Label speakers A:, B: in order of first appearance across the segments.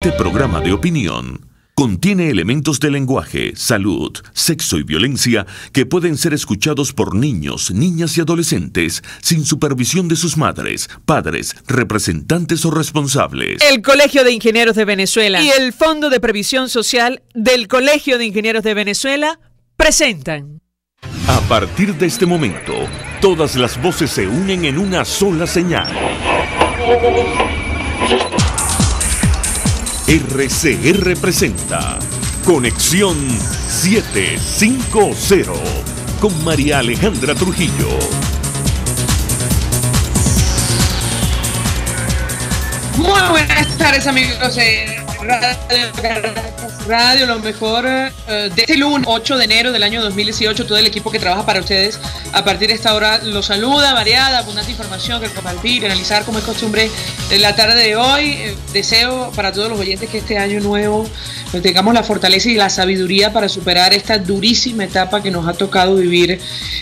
A: Este programa de opinión contiene elementos de lenguaje, salud, sexo y violencia que pueden ser escuchados por niños, niñas y adolescentes sin supervisión de sus madres, padres, representantes o responsables.
B: El Colegio de Ingenieros de Venezuela y el Fondo de Previsión Social del Colegio de Ingenieros de Venezuela presentan.
A: A partir de este momento, todas las voces se unen en una sola señal. RCR presenta Conexión 750 con María Alejandra Trujillo.
C: Muy buenas tardes, amigos de Radio, lo mejor de este lunes 8 de enero del año 2018. Todo el equipo que trabaja para ustedes a partir de esta hora los saluda, variada, abundante información que compartir, analizar como es costumbre en la tarde de hoy. Deseo para todos los oyentes que este año nuevo tengamos la fortaleza y la sabiduría para superar esta durísima etapa que nos ha tocado vivir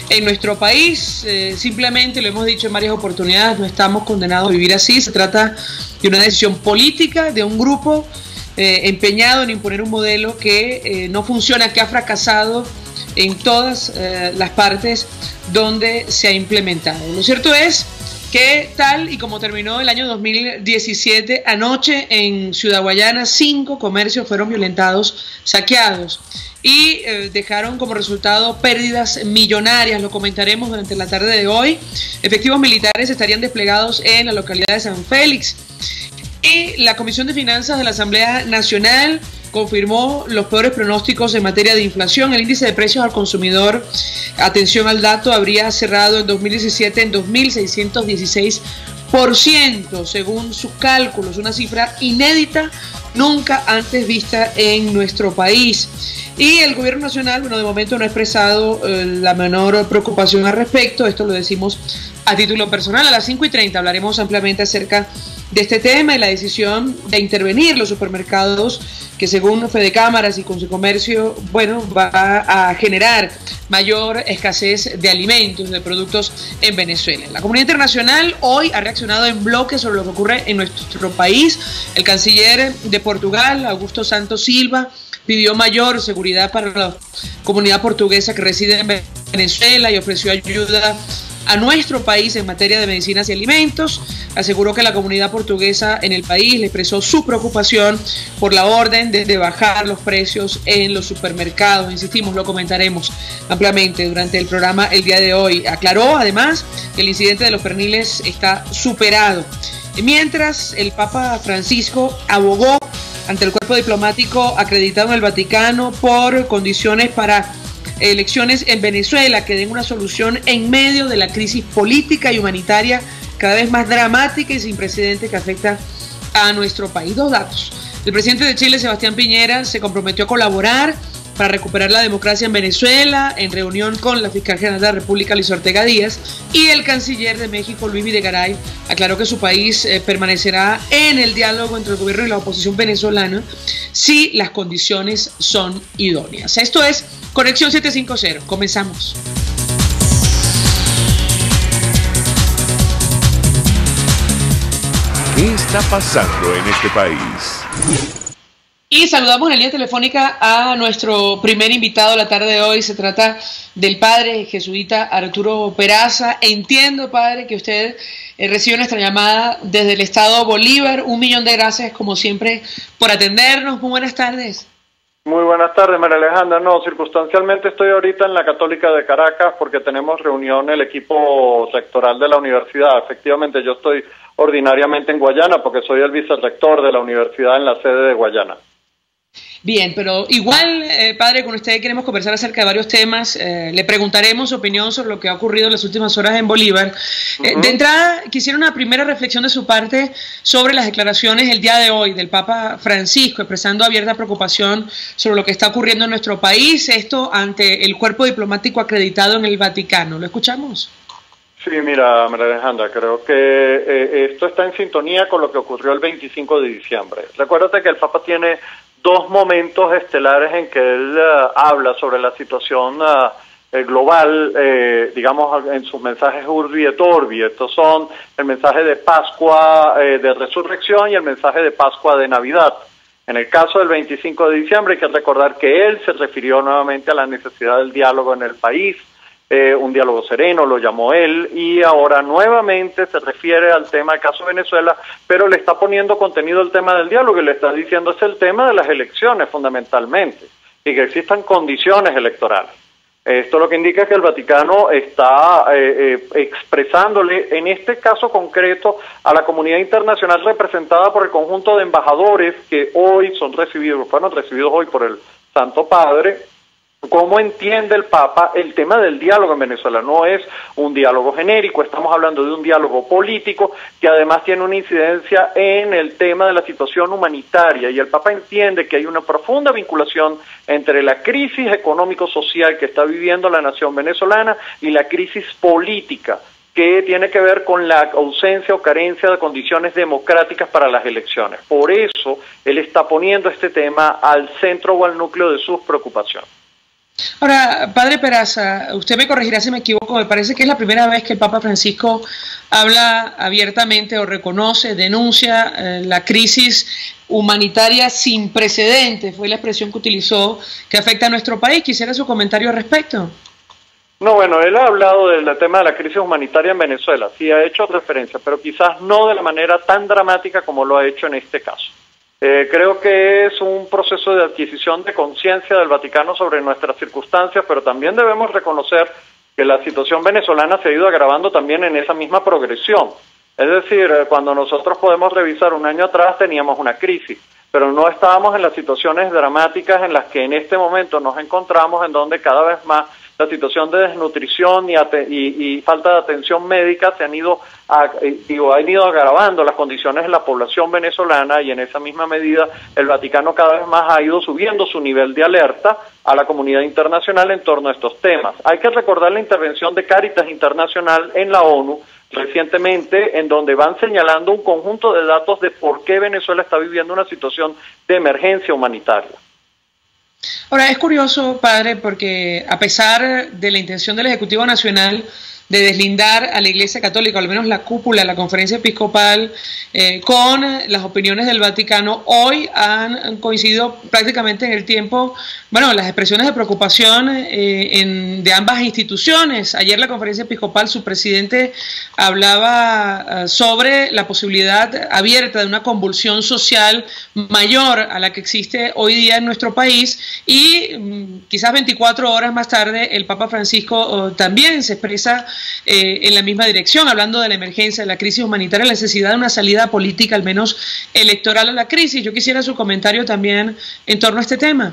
C: en nuestro país. Simplemente, lo hemos dicho en varias oportunidades, no estamos condenados a vivir así. Se trata de una decisión política de un grupo empeñado en imponer un modelo que no funciona, que ha fracasado en todas las partes donde se ha implementado. Lo cierto es que tal y como terminó el año 2017, anoche en Ciudad Guayana 5 comercios fueron violentados, saqueados y dejaron como resultado pérdidas millonarias. Lo comentaremos durante la tarde de hoy. Efectivos militares estarían desplegados en la localidad de San Félix. Y la Comisión de Finanzas de la Asamblea Nacional confirmó los peores pronósticos en materia de inflación. El índice de precios al consumidor, atención al dato, habría cerrado en 2017 en 2.616%, según sus cálculos, una cifra inédita, nunca antes vista en nuestro país. Y el gobierno nacional, bueno, de momento no ha expresado la menor preocupación al respecto. Esto lo decimos a título personal. A las 5:30 hablaremos ampliamente acerca de este tema y la decisión de intervenir los supermercados, que según Fedecámaras y Consucomercio, bueno, va a generar mayor escasez de alimentos, de productos en Venezuela. La comunidad internacional hoy ha reaccionado en bloque sobre lo que ocurre en nuestro país. El canciller de Portugal, Augusto Santos Silva, pidió mayor seguridad para la comunidad portuguesa que reside en Venezuela y ofreció ayuda a nuestro país en materia de medicinas y alimentos. Aseguró que la comunidad portuguesa en el país le expresó su preocupación por la orden de bajar los precios en los supermercados. Insistimos, lo comentaremos ampliamente durante el programa el día de hoy. Aclaró además que el incidente de los perniles está superado. Mientras, el Papa Francisco abogó ante el cuerpo diplomático acreditado en el Vaticano por condiciones para elecciones en Venezuela que den una solución en medio de la crisis política y humanitaria cada vez más dramática y sin precedentes que afecta a nuestro país. Dos datos. El presidente de Chile, Sebastián Piñera, se comprometió a colaborar para recuperar la democracia en Venezuela en reunión con la fiscal general de la República, Liz Ortega Díaz, y el canciller de México, Luis Videgaray, aclaró que su país permanecerá en el diálogo entre el gobierno y la oposición venezolana si las condiciones son idóneas. Esto es Conexión 750. Comenzamos.
A: ¿Qué está pasando en este país?
C: Y saludamos en la línea telefónica a nuestro primer invitado de la tarde de hoy. Se trata del padre jesuita Arturo Peraza. Entiendo, padre, que usted recibe nuestra llamada desde el estado Bolívar. 1.000.000 de gracias, como siempre, por atendernos. Muy buenas tardes.
D: Muy buenas tardes, María Alejandra. No, circunstancialmente estoy ahorita en la Católica de Caracas porque tenemos reunión el equipo rectoral de la universidad. Efectivamente, yo estoy ordinariamente en Guayana porque soy el vicerrector de la universidad en la sede de Guayana.
C: Bien, pero igual, padre, con usted queremos conversar acerca de varios temas. Le preguntaremos su opinión sobre lo que ha ocurrido en las últimas horas en Bolívar. De entrada, quisiera una primera reflexión de su parte sobre las declaraciones el día de hoy del Papa Francisco, expresando abierta preocupación sobre lo que está ocurriendo en nuestro país, esto ante el cuerpo diplomático acreditado en el Vaticano. ¿Lo escuchamos?
D: Sí, mira, María Alejandra, creo que esto está en sintonía con lo que ocurrió el 25 de diciembre. Recuérdate que el Papa tiene dos momentos estelares en que él habla sobre la situación global, digamos, en sus mensajes Urbi et Orbi. Estos son el mensaje de Pascua de Resurrección y el mensaje de Pascua de Navidad. En el caso del 25 de diciembre hay que recordar que él se refirió nuevamente a la necesidad del diálogo en el país, un diálogo sereno, lo llamó él, y ahora nuevamente se refiere al tema del caso Venezuela, pero le está poniendo contenido al tema del diálogo y le está diciendo es el tema de las elecciones fundamentalmente, y que existan condiciones electorales. Esto lo que indica que el Vaticano está expresándole, en este caso concreto, a la comunidad internacional representada por el conjunto de embajadores que hoy fueron recibidos hoy por el Santo Padre, cómo entiende el Papa el tema del diálogo en Venezuela. No es un diálogo genérico, estamos hablando de un diálogo político que además tiene una incidencia en el tema de la situación humanitaria, y el Papa entiende que hay una profunda vinculación entre la crisis económico-social que está viviendo la nación venezolana y la crisis política, que tiene que ver con la ausencia o carencia de condiciones democráticas para las elecciones. Por eso él está poniendo este tema al centro o al núcleo de sus preocupaciones.
C: Ahora, Padre Peraza, usted me corregirá si me equivoco, me parece que es la primera vez que el Papa Francisco habla abiertamente o reconoce, denuncia la crisis humanitaria sin precedentes, fue la expresión que utilizó, que afecta a nuestro país. Quisiera su comentario al respecto.
D: No, bueno, él ha hablado del tema de la crisis humanitaria en Venezuela, sí ha hecho referencia, pero quizás no de la manera tan dramática como lo ha hecho en este caso. Creo que es un proceso de adquisición de conciencia del Vaticano sobre nuestras circunstancias, pero también debemos reconocer que la situación venezolana se ha ido agravando también en esa misma progresión. Es decir, cuando nosotros podemos revisar un año atrás teníamos una crisis, pero no estábamos en las situaciones dramáticas en las que en este momento nos encontramos, en donde cada vez más la situación de desnutrición y falta de atención médica han ido agravando las condiciones de la población venezolana, y en esa misma medida el Vaticano cada vez más ha ido subiendo su nivel de alerta a la comunidad internacional en torno a estos temas. Hay que recordar la intervención de Cáritas Internacional en la ONU recientemente, en donde van señalando un conjunto de datos de por qué Venezuela está viviendo una situación de emergencia humanitaria.
C: Ahora, es curioso, padre, porque a pesar de la intención del Ejecutivo Nacional de deslindar a la Iglesia Católica, o al menos la cúpula, la conferencia episcopal, con las opiniones del Vaticano, hoy han coincidido prácticamente en el tiempo, bueno, las expresiones de preocupación de ambas instituciones. Ayer la conferencia episcopal, su presidente hablaba sobre la posibilidad abierta de una convulsión social mayor a la que existe hoy día en nuestro país, y quizás 24 horas más tarde el Papa Francisco también se expresa en la misma dirección, hablando de la emergencia, de la crisis humanitaria, la necesidad de una salida política, al menos electoral, a la crisis. Yo quisiera su comentario también en torno a este tema.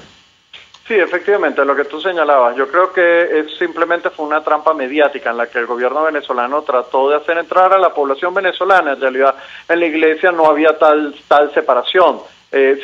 D: Sí, efectivamente, lo que tú señalabas, yo creo que simplemente fue una trampa mediática en la que el gobierno venezolano trató de hacer entrar a la población venezolana. En realidad, en la Iglesia no había tal separación.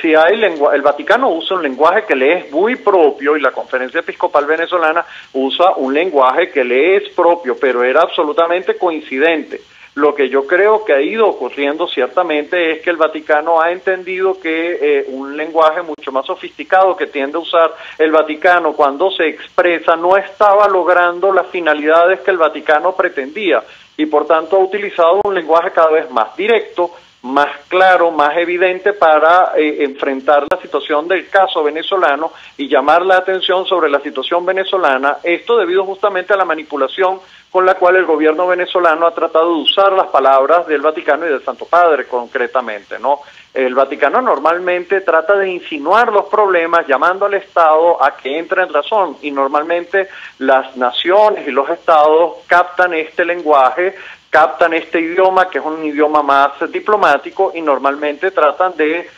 D: Si hay el Vaticano usa un lenguaje que le es muy propio, y la Conferencia Episcopal Venezolana usa un lenguaje que le es propio, pero era absolutamente coincidente. Lo que yo creo que ha ido ocurriendo ciertamente es que el Vaticano ha entendido que un lenguaje mucho más sofisticado que tiende a usar el Vaticano cuando se expresa no estaba logrando las finalidades que el Vaticano pretendía, y por tanto ha utilizado un lenguaje cada vez más directo, más claro, más evidente para enfrentar la situación del caso venezolano y llamar la atención sobre la situación venezolana, esto debido justamente a la manipulación con la cual el gobierno venezolano ha tratado de usar las palabras del Vaticano y del Santo Padre concretamente, ¿no? El Vaticano normalmente trata de insinuar los problemas llamando al Estado a que entre en razón, y normalmente las naciones y los Estados captan este lenguaje, captan este idioma, que es un idioma más diplomático, y normalmente tratan de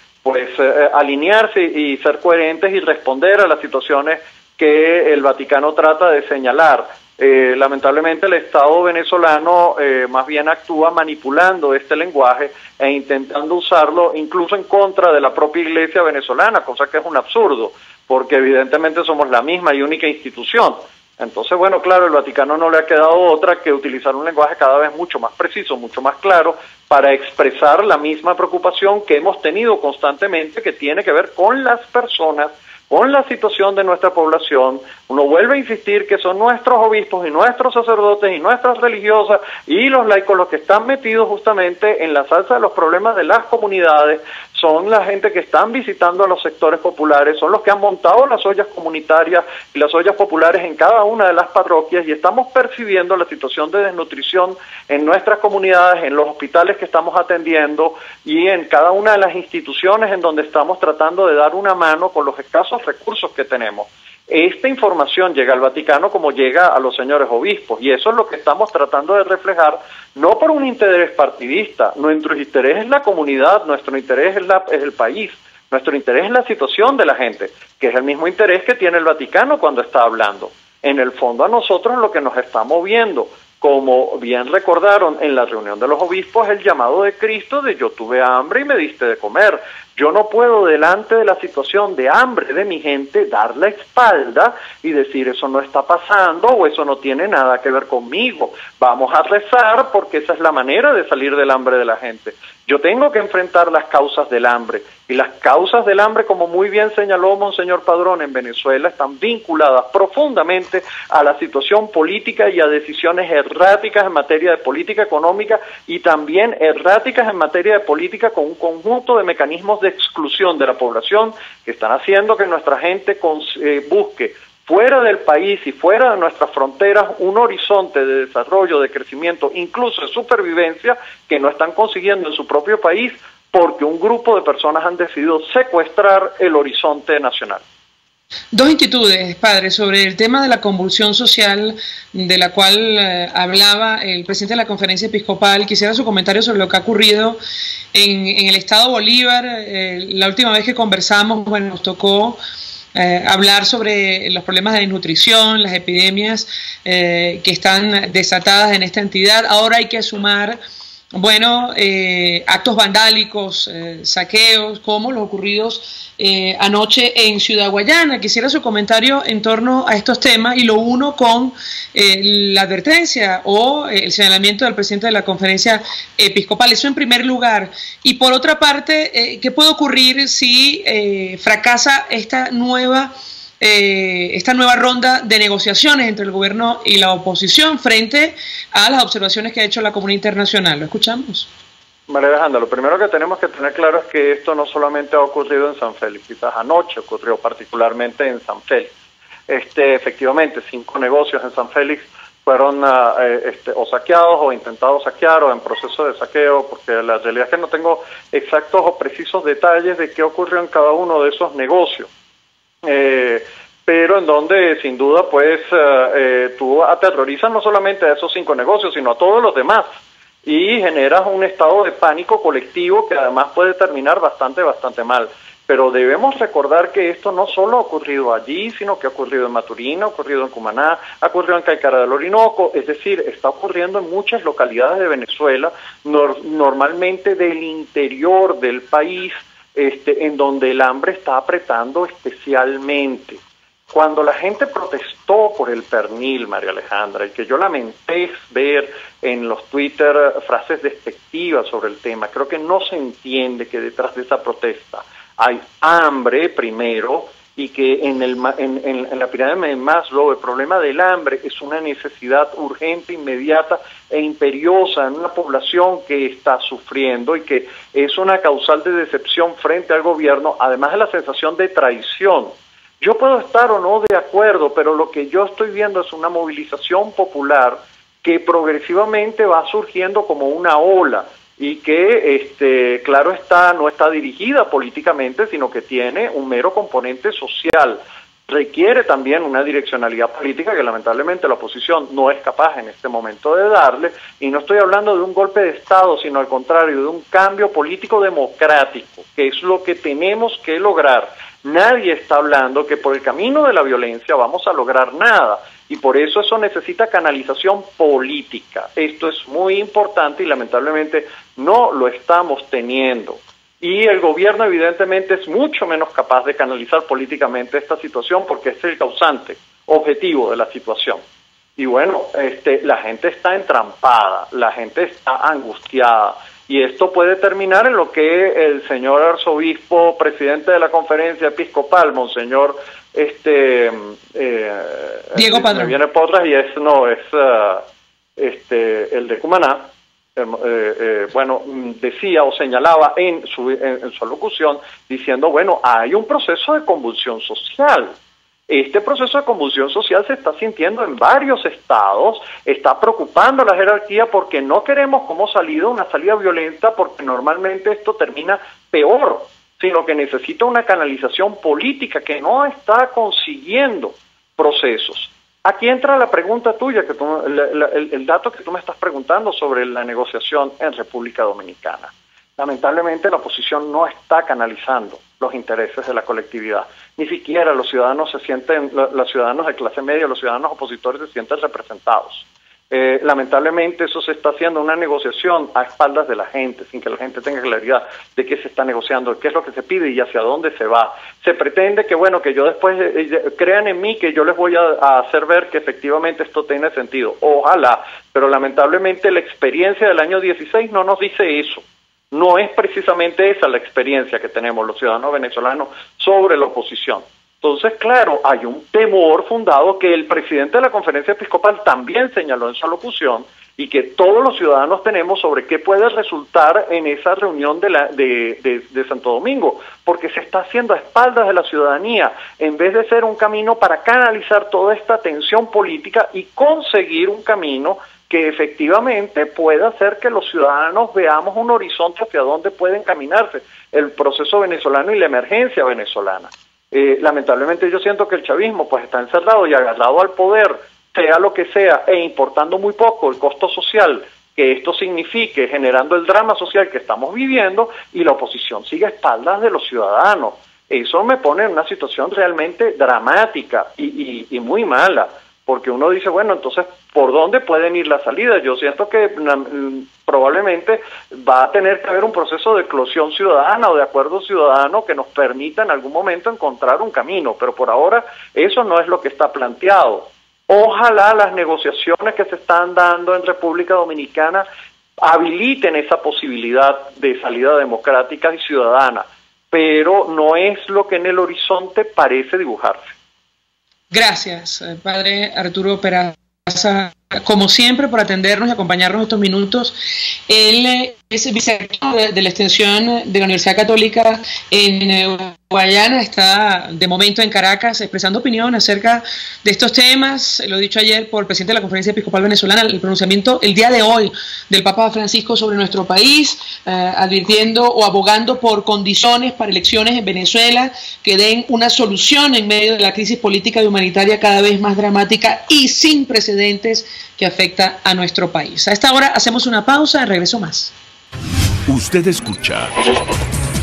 D: alinearse y ser coherentes y responder a las situaciones que el Vaticano trata de señalar. Lamentablemente el Estado venezolano más bien actúa manipulando este lenguaje e intentando usarlo incluso en contra de la propia Iglesia venezolana, cosa que es un absurdo, porque evidentemente somos la misma y única institución. Entonces, bueno, claro, el Vaticano no le ha quedado otra que utilizar un lenguaje cada vez mucho más preciso, mucho más claro, para expresar la misma preocupación que hemos tenido constantemente, que tiene que ver con las personas, con la situación de nuestra población. Uno vuelve a insistir que son nuestros obispos y nuestros sacerdotes y nuestras religiosas y los laicos los que están metidos justamente en la salsa de los problemas de las comunidades, son la gente que están visitando a los sectores populares, son los que han montado las ollas comunitarias y las ollas populares en cada una de las parroquias, y estamos percibiendo la situación de desnutrición en nuestras comunidades, en los hospitales que estamos atendiendo y en cada una de las instituciones en donde estamos tratando de dar una mano con los escasos recursos que tenemos. Esta información llega al Vaticano como llega a los señores obispos, y eso es lo que estamos tratando de reflejar, no por un interés partidista. Nuestro interés es la comunidad, nuestro interés es el país, nuestro interés es la situación de la gente, que es el mismo interés que tiene el Vaticano cuando está hablando. En el fondo, a nosotros lo que nos está moviendo, como bien recordaron en la reunión de los obispos, el llamado de Cristo de yo tuve hambre y me diste de comer. Yo no puedo, delante de la situación de hambre de mi gente, dar la espalda y decir eso no está pasando o eso no tiene nada que ver conmigo. Vamos a rezar porque esa es la manera de salir del hambre de la gente. Yo tengo que enfrentar las causas del hambre, y las causas del hambre, como muy bien señaló Monseñor Padrón, en Venezuela están vinculadas profundamente a la situación política y a decisiones erráticas en materia de política económica, y también erráticas en materia de política con un conjunto de mecanismos de exclusión de la población que están haciendo que nuestra gente busque fuera del país y fuera de nuestras fronteras un horizonte de desarrollo, de crecimiento, incluso de supervivencia, que no están consiguiendo en su propio país porque un grupo de personas han decidido secuestrar el horizonte nacional.
C: Dos inquietudes, padre, sobre el tema de la convulsión social de la cual hablaba el presidente de la Conferencia Episcopal. Quisiera su comentario sobre lo que ha ocurrido en el Estado Bolívar. La última vez que conversamos, bueno, nos tocó hablar sobre los problemas de desnutrición, las epidemias que están desatadas en esta entidad. Ahora hay que sumar, bueno, actos vandálicos, saqueos, como los ocurridos anoche en Ciudad Guayana. Quisiera su comentario en torno a estos temas y lo uno con la advertencia o el señalamiento del presidente de la Conferencia Episcopal. Eso en primer lugar. Y por otra parte, ¿qué puede ocurrir si fracasa esta nueva ronda de negociaciones entre el gobierno y la oposición frente a las observaciones que ha hecho la comunidad internacional? ¿Lo escuchamos?
D: María Alejandra, lo primero que tenemos que tener claro es que esto no solamente ha ocurrido en San Félix, quizás anoche ocurrió particularmente en San Félix. Efectivamente, 5 negocios en San Félix fueron o saqueados o intentados saquear o en proceso de saqueo, porque la realidad es que no tengo exactos o precisos detalles de qué ocurrió en cada uno de esos negocios. Pero en donde sin duda pues tú aterrorizas no solamente a esos 5 negocios, sino a todos los demás, y generas un estado de pánico colectivo que además puede terminar bastante mal. Pero debemos recordar que esto no solo ha ocurrido allí, sino que ha ocurrido en Maturín, ha ocurrido en Cumaná, ha ocurrido en Caicara del Orinoco, es decir, está ocurriendo en muchas localidades de Venezuela, normalmente del interior del país, en donde el hambre está apretando especialmente. Cuando la gente protestó por el pernil, María Alejandra, y que yo lamenté ver en los Twitter frases despectivas sobre el tema, creo que no se entiende que detrás de esa protesta hay hambre primero, y que en la pirámide de Maslow el problema del hambre es una necesidad urgente, inmediata e imperiosa en una población que está sufriendo y que es una causal de decepción frente al gobierno, además de la sensación de traición. Yo puedo estar o no de acuerdo, pero lo que yo estoy viendo es una movilización popular que progresivamente va surgiendo como una ola y que, claro está, no está dirigida políticamente, sino que tiene un mero componente social. Requiere también una direccionalidad política que lamentablemente la oposición no es capaz en este momento de darle, y no estoy hablando de un golpe de Estado, sino al contrario, de un cambio político democrático, que es lo que tenemos que lograr. Nadie está hablando que por el camino de la violencia vamos a lograr nada, y por eso necesita canalización política. Esto es muy importante y lamentablemente no lo estamos teniendo. Y el gobierno evidentemente es mucho menos capaz de canalizar políticamente esta situación porque es el causante objetivo de la situación. Y bueno, la gente está entrampada, la gente está angustiada, y esto puede terminar en lo que el señor arzobispo, presidente de la Conferencia Episcopal, Monseñor
C: Diego Padrón,
D: me viene por atrás, y el de Cumaná, decía o señalaba en su alocución, diciendo, bueno, hay un proceso de convulsión social. Este proceso de convulsión social se está sintiendo en varios estados, está preocupando a la jerarquía porque no queremos como una salida violenta, porque normalmente esto termina peor, sino que necesita una canalización política que no está consiguiendo procesos. Aquí entra la pregunta tuya, que el dato que tú me estás preguntando sobre la negociación en República Dominicana. Lamentablemente la oposición no está canalizando los intereses de la colectividad. Ni siquiera los ciudadanos los ciudadanos de clase media, los ciudadanos opositores se sienten representados. Lamentablemente eso se está haciendo una negociación a espaldas de la gente, sin que la gente tenga claridad de qué se está negociando, qué es lo que se pide y hacia dónde se va. Se pretende que yo después, crean en mí que yo les voy a hacer ver que efectivamente esto tiene sentido. Ojalá, pero lamentablemente la experiencia del año 16 no nos dice eso. No es precisamente esa la experiencia que tenemos los ciudadanos venezolanos sobre la oposición. Entonces, claro, hay un temor fundado que el presidente de la Conferencia Episcopal también señaló en su alocución y que todos los ciudadanos tenemos sobre qué puede resultar en esa reunión de Santo Domingo, porque se está haciendo a espaldas de la ciudadanía, en vez de ser un camino para canalizar toda esta tensión política y conseguir un camino que efectivamente pueda hacer que los ciudadanos veamos un horizonte hacia dónde puede encaminarse el proceso venezolano y la emergencia venezolana. Lamentablemente yo siento que el chavismo pues está encerrado y agarrado al poder, sea lo que sea, e importando muy poco el costo social que esto signifique, generando el drama social que estamos viviendo, y la oposición sigue a espaldas de los ciudadanos. Eso me pone en una situación realmente dramática y muy mala, porque uno dice, bueno, entonces, ¿por dónde pueden ir las salidas? Yo siento que probablemente va a tener que haber un proceso de eclosión ciudadana o de acuerdo ciudadano que nos permita en algún momento encontrar un camino, pero por ahora eso no es lo que está planteado. Ojalá las negociaciones que se están dando en República Dominicana habiliten esa posibilidad de salida democrática y ciudadana, pero no es lo que en el horizonte parece dibujarse.
C: Gracias, padre Arturo Peraza, como siempre, por atendernos y acompañarnos estos minutos. Él es vicerrector de la extensión de la Universidad Católica en Guayana, está de momento en Caracas expresando opinión acerca de estos temas. Lo dicho ayer por el presidente de la Conferencia Episcopal Venezolana, el pronunciamiento el día de hoy del Papa Francisco sobre nuestro país, advirtiendo o abogando por condiciones para elecciones en Venezuela que den una solución en medio de la crisis política y humanitaria cada vez más dramática y sin precedentes que afecta a nuestro país. A esta hora hacemos una pausa, regreso más.
A: Usted escucha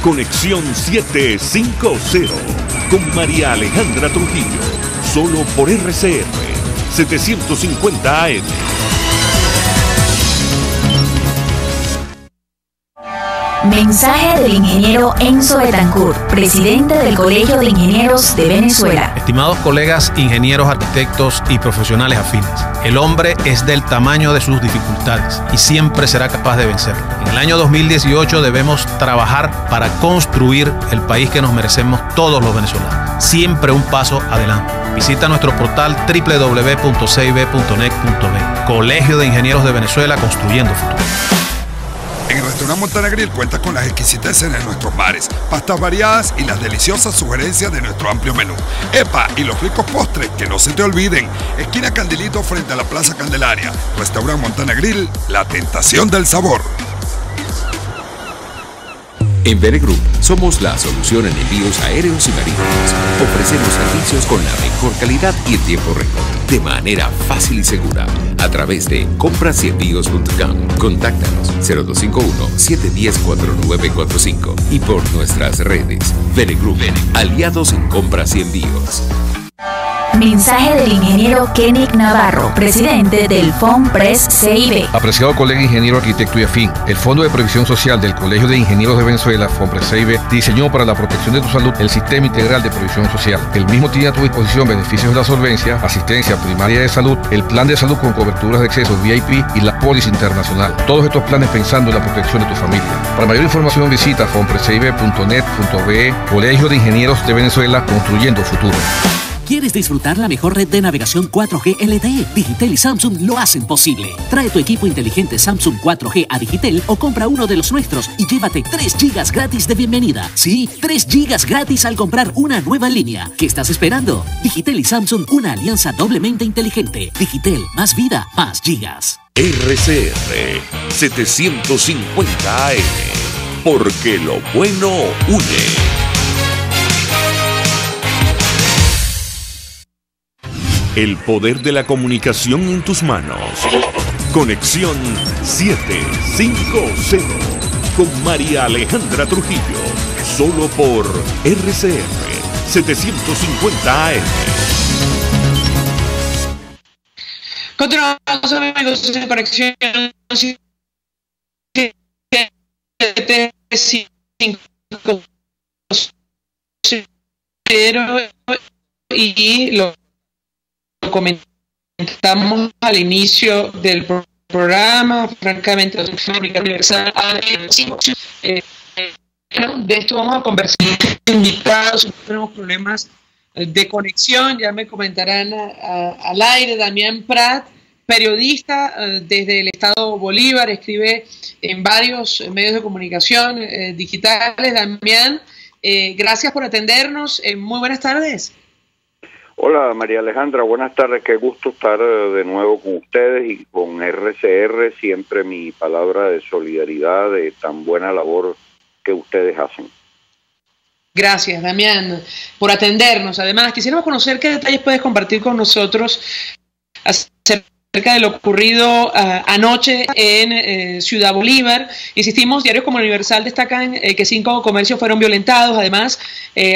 A: Conexión 750 con María Alejandra Trujillo, solo por RCR 750 AM.
E: Mensaje del ingeniero Enzo Betancourt, presidente del Colegio de Ingenieros de Venezuela.
F: Estimados colegas, ingenieros, arquitectos y profesionales afines, el hombre es del tamaño de sus dificultades y siempre será capaz de vencerlo. En el año 2018 debemos trabajar para construir el país que nos merecemos todos los venezolanos. Siempre un paso adelante. Visita nuestro portal www.cib.net.be. Colegio de Ingenieros de Venezuela, construyendo futuro.
G: En Restaurant Montana Grill cuentas con las exquisiteces de nuestros bares, pastas variadas y las deliciosas sugerencias de nuestro amplio menú. ¡Epa! Y los ricos postres, que no se te olviden. Esquina Candilito frente a la Plaza Candelaria. Restaurant Montana Grill, la tentación del sabor.
H: En Venegroup somos la solución en envíos aéreos y marítimos. Ofrecemos servicios con la mejor calidad y en tiempo récord, de manera fácil y segura, a través de comprasyenvíos.com. Contáctanos 0251-710-4945 y por nuestras redes. Venegroup, aliados en compras y envíos.
E: Mensaje del ingeniero Kenick Navarro, presidente del FONPRES CIB.
I: Apreciado colega ingeniero, arquitecto y afín, el Fondo de Previsión Social del Colegio de Ingenieros de Venezuela, FONPRES CIB, diseñó para la protección de tu salud el Sistema Integral de Previsión Social. El mismo tiene a tu disposición beneficios de la solvencia, asistencia primaria de salud, el plan de salud con coberturas de acceso VIP y la póliza internacional. Todos estos planes pensando en la protección de tu familia. Para mayor información visita fonprescib.net.be. Colegio de Ingenieros de Venezuela, construyendo futuro.
J: ¿Quieres disfrutar la mejor red de navegación 4G LTE? Digitel y Samsung lo hacen posible. Trae tu equipo inteligente Samsung 4G a Digitel o compra uno de los nuestros y llévate 3 GB gratis de bienvenida. Sí, 3 GB gratis al comprar una nueva línea. ¿Qué estás esperando? Digitel y Samsung, una alianza doblemente inteligente. Digitel, más vida, más gigas.
A: RCR 750 AM, porque lo bueno une. El poder de la comunicación en tus manos. Conexión 750 con María Alejandra Trujillo. Solo por RCR 750 AM.
C: Continuamos, amigos, en Conexión 750. Y lo comentamos al inicio del programa, francamente, universal. De esto vamos a conversar con invitados, si tenemos problemas de conexión, ya me comentarán al aire. Damián Prat, periodista desde el Estado Bolívar, escribe en varios medios de comunicación digitales. Damián, gracias por atendernos, muy buenas tardes.
K: Hola María Alejandra, buenas tardes, qué gusto estar de nuevo con ustedes y con RCR, siempre mi palabra de solidaridad de tan buena labor que ustedes hacen.
C: Gracias, Damián, por atendernos. Además, quisiéramos conocer qué detalles puedes compartir con nosotros acerca de lo ocurrido anoche en Ciudad Bolívar. Insistimos, diarios como el Universal destacan que 5 comercios fueron violentados. Además,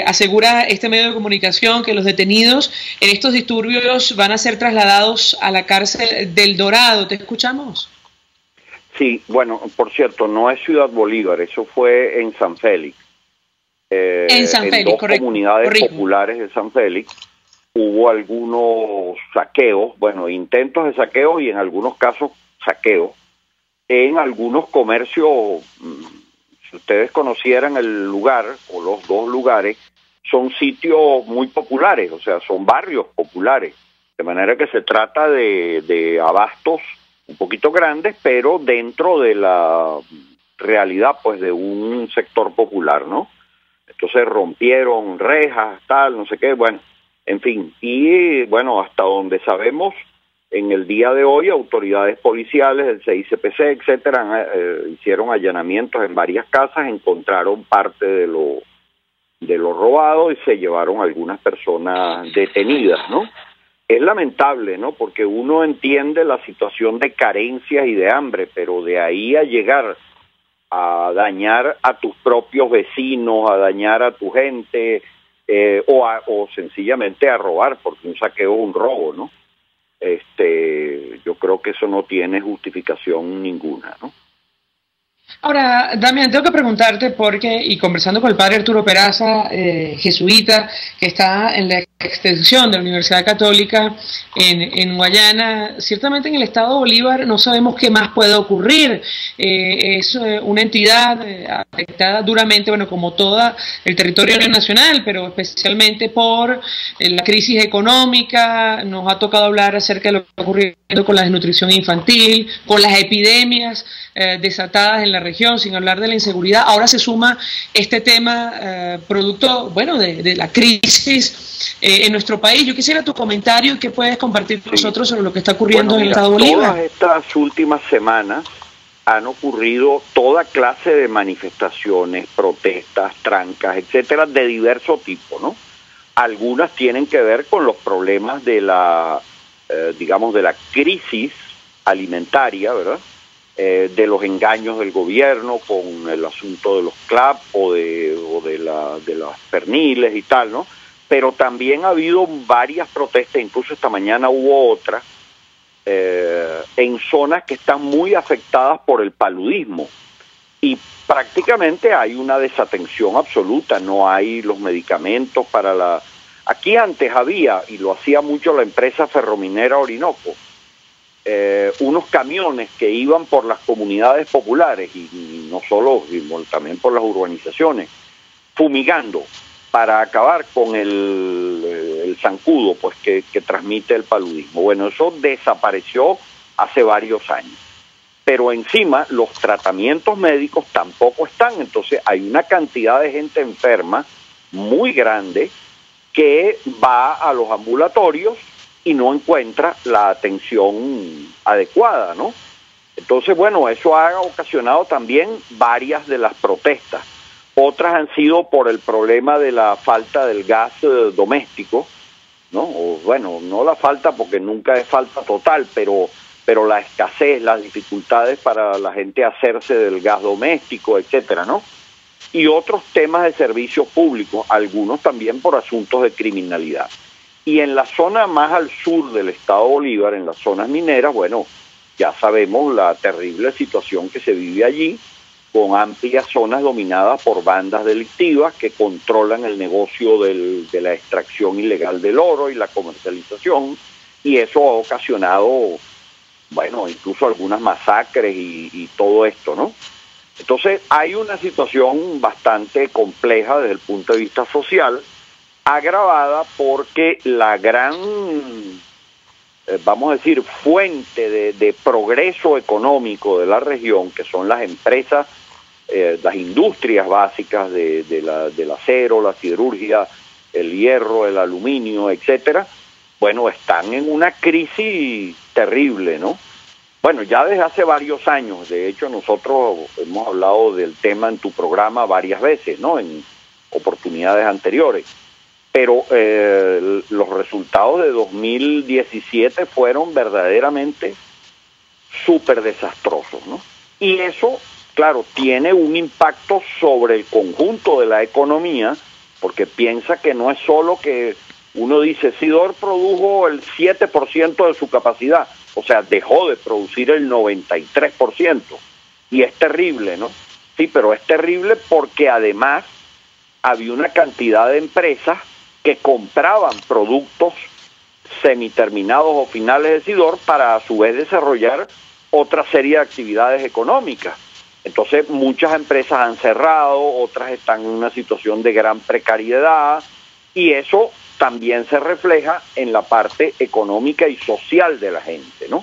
C: asegura este medio de comunicación que los detenidos en estos disturbios van a ser trasladados a la cárcel del Dorado. ¿Te escuchamos?
K: Sí, bueno, por cierto, no es Ciudad Bolívar, eso fue en San Félix. En San Félix, en 2 comunidades populares de San Félix hubo algunos saqueos, bueno, intentos de saqueo y en algunos casos saqueos en algunos comercios. Si ustedes conocieran el lugar o los 2 lugares, son sitios muy populares, o sea, son barrios populares, de manera que se trata de abastos un poquito grandes, pero dentro de la realidad, pues, de un sector popular, ¿no? Entonces rompieron rejas, tal, no sé qué, bueno, en fin. Y bueno, hasta donde sabemos, en el día de hoy, autoridades policiales del CICPC, etcétera, hicieron allanamientos en varias casas, encontraron parte de lo robado y se llevaron algunas personas detenidas, ¿no? Es lamentable, ¿no? Porque uno entiende la situación de carencias y de hambre, pero de ahí a llegar a dañar a tus propios vecinos, a dañar a tu gente, o sencillamente a robar, porque un saqueo es un robo, ¿no? Yo creo que eso no tiene justificación ninguna, ¿no?
C: Ahora, Damián, tengo que preguntarte porque, y conversando con el padre Arturo Peraza, jesuita, que está en la extensión de la Universidad Católica en Guayana, ciertamente en el Estado Bolívar no sabemos qué más puede ocurrir. Es una entidad afectada duramente, bueno, como todo el territorio nacional, pero especialmente por la crisis económica. Nos ha tocado hablar acerca de lo que está ocurriendo con la desnutrición infantil, con las epidemias desatadas en la región, sin hablar de la inseguridad. Ahora se suma este tema producto, bueno, de la crisis en nuestro país. Yo quisiera tu comentario, ¿qué puedes compartir con nosotros sobre lo que está ocurriendo en el Estado Bolívar?
K: Todas estas últimas semanas han ocurrido toda clase de manifestaciones, protestas, trancas, etcétera, de diverso tipo, ¿no? Algunas tienen que ver con los problemas de la, digamos, de la crisis alimentaria, ¿verdad? De los engaños del gobierno con el asunto de los CLAP o de las perniles y tal, ¿no? Pero también ha habido varias protestas, incluso esta mañana hubo otra, en zonas que están muy afectadas por el paludismo. Y prácticamente hay una desatención absoluta, no hay los medicamentos para la... Aquí antes había, y lo hacía mucho la empresa ferrominera Orinoco, unos camiones que iban por las comunidades populares y no solo, también por las urbanizaciones, fumigando para acabar con el zancudo, pues que transmite el paludismo. Bueno, eso desapareció hace varios años. Pero encima los tratamientos médicos tampoco están, entonces hay una cantidad de gente enferma muy grande que va a los ambulatorios y no encuentra la atención adecuada, ¿no? Entonces, bueno, eso ha ocasionado también varias de las protestas. Otras han sido por el problema de la falta del gas doméstico, ¿no? O, bueno, no la falta porque nunca es falta total, pero la escasez, las dificultades para la gente hacerse del gas doméstico, etcétera, ¿no? Y otros temas de servicios públicos, algunos también por asuntos de criminalidad. Y en la zona más al sur del estado Bolívar, en las zonas mineras, bueno, ya sabemos la terrible situación que se vive allí, con amplias zonas dominadas por bandas delictivas que controlan el negocio de la extracción ilegal del oro y la comercialización, y eso ha ocasionado, bueno, incluso algunas masacres y todo esto, ¿no? Entonces hay una situación bastante compleja desde el punto de vista social, agravada porque la gran, vamos a decir, fuente de progreso económico de la región, que son las empresas, las industrias básicas del acero, la siderurgia, el hierro, el aluminio, etcétera, bueno, están en una crisis terrible, ¿no? Bueno, ya desde hace varios años, de hecho nosotros hemos hablado del tema en tu programa varias veces, ¿no? En oportunidades anteriores, pero los resultados de 2017 fueron verdaderamente súper desastrosos, ¿no? Y eso, claro, tiene un impacto sobre el conjunto de la economía, porque piensa que no es solo que uno dice, Sidor produjo el 7% de su capacidad, o sea, dejó de producir el 93%, y es terrible, ¿no? Sí, pero es terrible porque además había una cantidad de empresas que compraban productos semiterminados o finales de Sidor para a su vez desarrollar otra serie de actividades económicas. Entonces muchas empresas han cerrado, otras están en una situación de gran precariedad, y eso también se refleja en la parte económica y social de la gente, ¿no?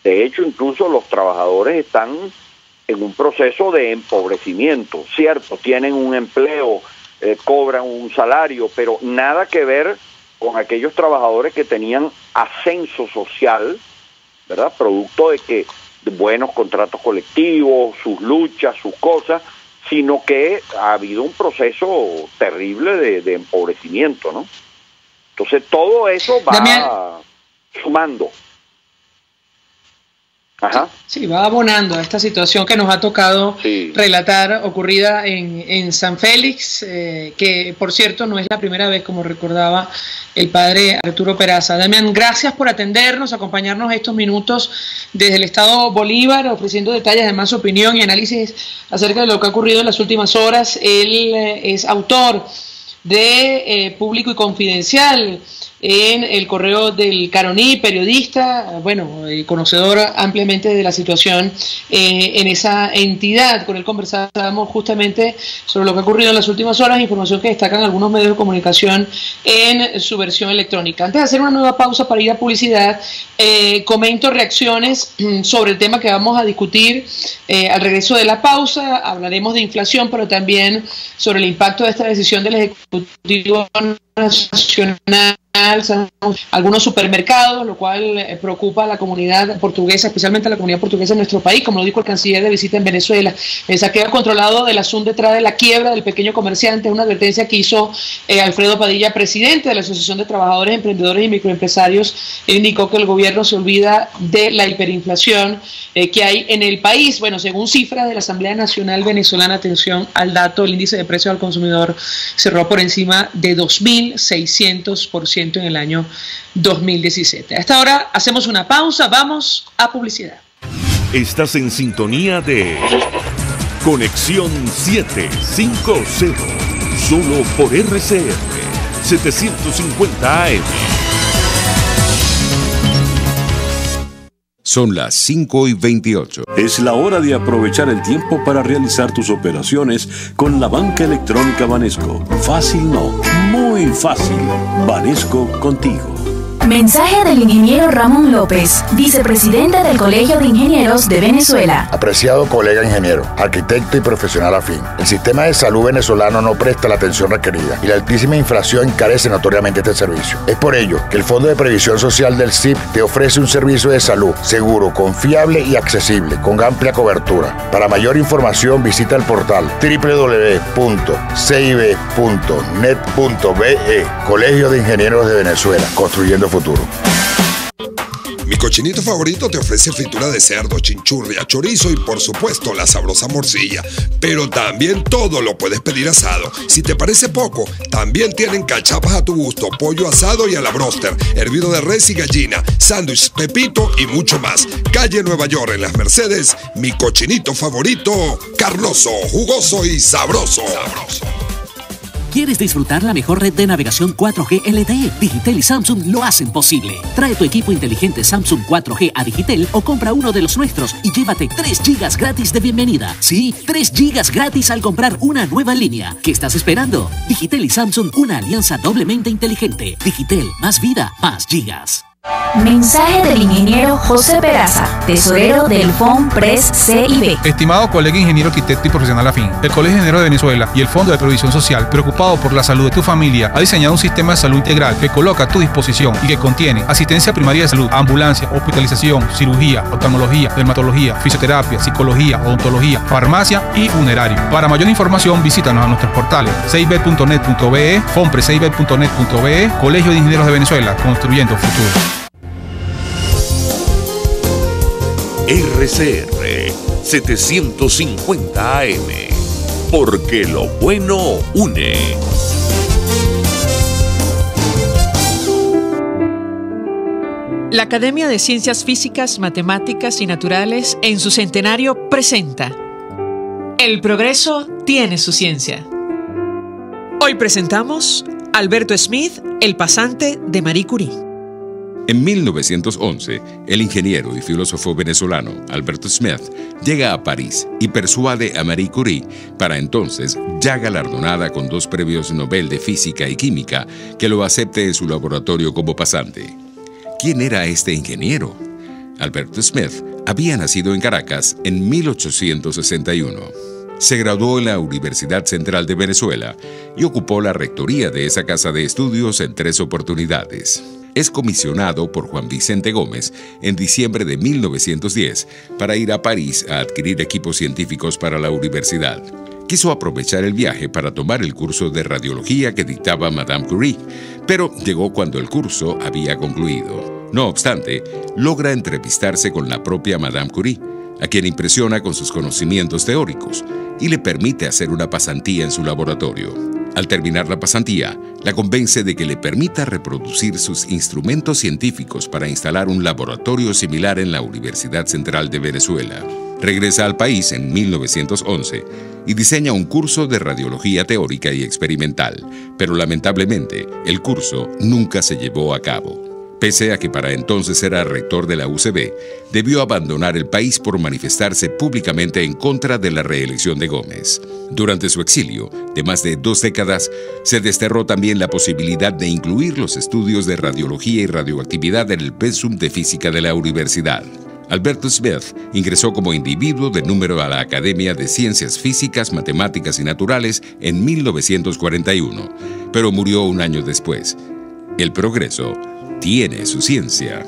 K: De hecho, incluso los trabajadores están en un proceso de empobrecimiento, cierto, tienen un empleo, cobran un salario, pero nada que ver con aquellos trabajadores que tenían ascenso social, ¿verdad? Producto de buenos contratos colectivos, sus luchas, sus cosas, sino que ha habido un proceso terrible de empobrecimiento, ¿no? Entonces todo eso va sumando. Ajá.
C: Sí, va abonando a esta situación que nos ha tocado relatar, ocurrida en San Félix, que por cierto no es la primera vez, como recordaba el padre Arturo Peraza. Damián, gracias por atendernos, acompañarnos estos minutos desde el estado Bolívar, ofreciendo detalles, además su opinión y análisis acerca de lo que ha ocurrido en las últimas horas. Él es autor de Público y Confidencial en el Correo del Caroní, periodista, bueno, conocedor ampliamente de la situación en esa entidad. Con él conversábamos justamente sobre lo que ha ocurrido en las últimas horas, información que destacan algunos medios de comunicación en su versión electrónica. Antes de hacer una nueva pausa para ir a publicidad, comento reacciones sobre el tema que vamos a discutir al regreso de la pausa. Hablaremos de inflación, pero también sobre el impacto de esta decisión del Ejecutivo Nacional, algunos supermercados, lo cual preocupa a la comunidad portuguesa, especialmente a la comunidad portuguesa en nuestro país, como lo dijo el canciller de visita en Venezuela. El saqueo controlado del asunto detrás de la quiebra del pequeño comerciante es una advertencia que hizo Alfredo Padilla, presidente de la Asociación de Trabajadores, Emprendedores y Microempresarios. Él indicó que el gobierno se olvida de la hiperinflación que hay en el país. Bueno, según cifras de la Asamblea Nacional Venezolana, atención al dato, el índice de precios al consumidor cerró por encima de 2.600% en el año 2017. A esta hora hacemos una pausa, vamos a publicidad.
A: Estás en sintonía de Conexión 750, solo por RCR 750 AM.
H: Son las 5:28.
L: Es la hora de aprovechar el tiempo para realizar tus operaciones con la banca electrónica Banesco. Fácil no, muy fácil. Banesco contigo.
E: Mensaje del ingeniero Ramón López, vicepresidente del Colegio de Ingenieros de Venezuela.
M: Apreciado colega ingeniero, arquitecto y profesional afín, el sistema de salud venezolano no presta la atención requerida y la altísima inflación encarece notoriamente este servicio. Es por ello que el Fondo de Previsión Social del CIP te ofrece un servicio de salud seguro, confiable y accesible, con amplia cobertura. Para mayor información visita el portal www.cib.net.be. Colegio de Ingenieros de Venezuela, construyendo futuro.
G: Mi cochinito favorito te ofrece fritura de cerdo, chinchurria, chorizo y por supuesto la sabrosa morcilla. Pero también todo lo puedes pedir asado. Si te parece poco, también tienen cachapas a tu gusto, pollo asado y a la broster, hervido de res y gallina, sándwich, pepito y mucho más. Calle Nueva York en Las Mercedes, mi cochinito favorito, carnoso, jugoso y sabroso.
J: ¿Quieres disfrutar la mejor red de navegación 4G LTE? Digitel y Samsung lo hacen posible. Trae tu equipo inteligente Samsung 4G a Digitel o compra uno de los nuestros y llévate 3 GB gratis de bienvenida. Sí, 3 GB gratis al comprar una nueva línea. ¿Qué estás esperando? Digitel y Samsung, una alianza doblemente inteligente. Digitel, más vida, más gigas.
E: Mensaje del ingeniero José Peraza, tesorero del FONPRES CIB.
F: Estimado colega ingeniero, arquitecto y profesional afín, el Colegio de Ingenieros de Venezuela y el Fondo de Previsión Social, preocupado por la salud de tu familia, ha diseñado un sistema de salud integral que coloca a tu disposición y que contiene asistencia primaria de salud, ambulancia, hospitalización, cirugía, oftalmología, dermatología, fisioterapia, psicología, odontología, farmacia y funerario. Para mayor información, visítanos a nuestros portales cib.net.be, fonprescib.net.be, Colegio de Ingenieros de Venezuela, construyendo futuro.
A: RCR 750 AM, porque lo bueno une.
B: La Academia de Ciencias Físicas, Matemáticas y Naturales en su centenario presenta El progreso tiene su ciencia. Hoy presentamos Alberto Smith, el pasante de Marie Curie.
H: En 1911, el ingeniero y filósofo venezolano Alberto Smith llega a París y persuade a Marie Curie, para entonces ya galardonada con 2 premios Nobel de Física y Química, que lo acepte en su laboratorio como pasante. ¿Quién era este ingeniero? Alberto Smith había nacido en Caracas en 1861. Se graduó en la Universidad Central de Venezuela y ocupó la rectoría de esa casa de estudios en 3 oportunidades. Es comisionado por Juan Vicente Gómez en diciembre de 1910 para ir a París a adquirir equipos científicos para la universidad. Quiso aprovechar el viaje para tomar el curso de radiología que dictaba Madame Curie, pero llegó cuando el curso había concluido. No obstante, logra entrevistarse con la propia Madame Curie, a quien impresiona con sus conocimientos teóricos y le permite hacer una pasantía en su laboratorio. Al terminar la pasantía, la convence de que le permita reproducir sus instrumentos científicos para instalar un laboratorio similar en la Universidad Central de Venezuela. Regresa al país en 1911 y diseña un curso de radiología teórica y experimental, pero lamentablemente el curso nunca se llevó a cabo. Pese a que para entonces era rector de la UCB, debió abandonar el país por manifestarse públicamente en contra de la reelección de Gómez. Durante su exilio, de más de 2 décadas, se desterró también la posibilidad de incluir los estudios de radiología y radioactividad en el pensum de física de la universidad. Alberto Smith ingresó como individuo de número a la Academia de Ciencias Físicas, Matemáticas y Naturales en 1941, pero murió un año después. El progreso tiene su ciencia.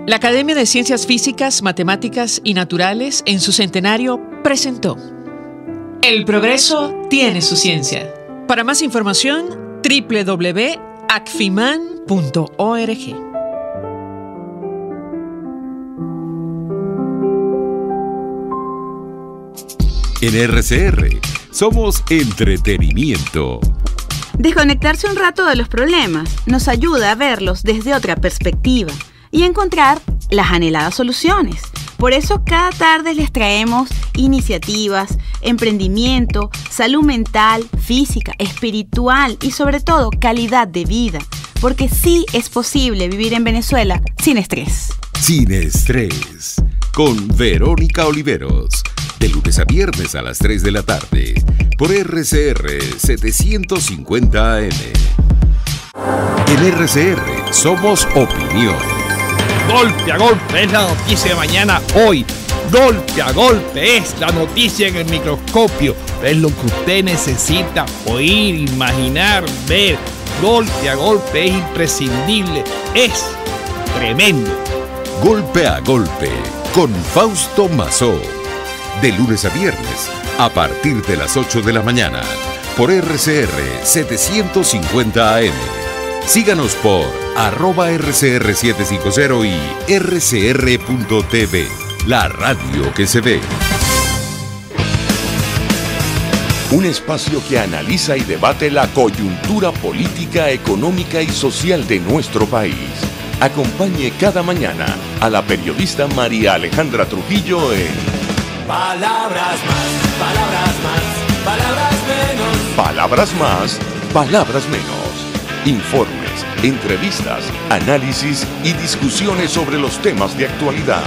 B: La Academia de Ciencias Físicas, Matemáticas y Naturales en su centenario presentó El progreso tiene su ciencia. Para más información, www.acfiman.org.
A: En RCR somos entretenimiento.
N: Desconectarse un rato de los problemas nos ayuda a verlos desde otra perspectiva y encontrar las anheladas soluciones. Por eso cada tarde les traemos iniciativas, emprendimiento, salud mental, física, espiritual y sobre todo calidad de vida. Porque sí es posible vivir en Venezuela sin estrés.
H: Sin estrés, con Verónica Oliveros, de lunes a viernes a las 3 de la tarde, por RCR 750 AM. En RCR somos opinión.
O: Golpe a golpe es la noticia de mañana hoy. Golpe a golpe es la noticia en el microscopio. Es lo que usted necesita oír, imaginar, ver. Golpe a golpe es imprescindible. Es tremendo.
H: Golpe a golpe con Fausto Mazó. De lunes a viernes a partir de las 8 de la mañana por RCR 750 AM. Síganos por @RCR750 y rcr.tv, la radio que se ve. Un espacio que analiza y debate la coyuntura política, económica y social de nuestro país. Acompañe cada mañana a la periodista María Alejandra Trujillo en
P: Palabras más, palabras más, palabras menos.
H: Palabras más, palabras menos. Informes, entrevistas, análisis y discusiones sobre los temas de actualidad.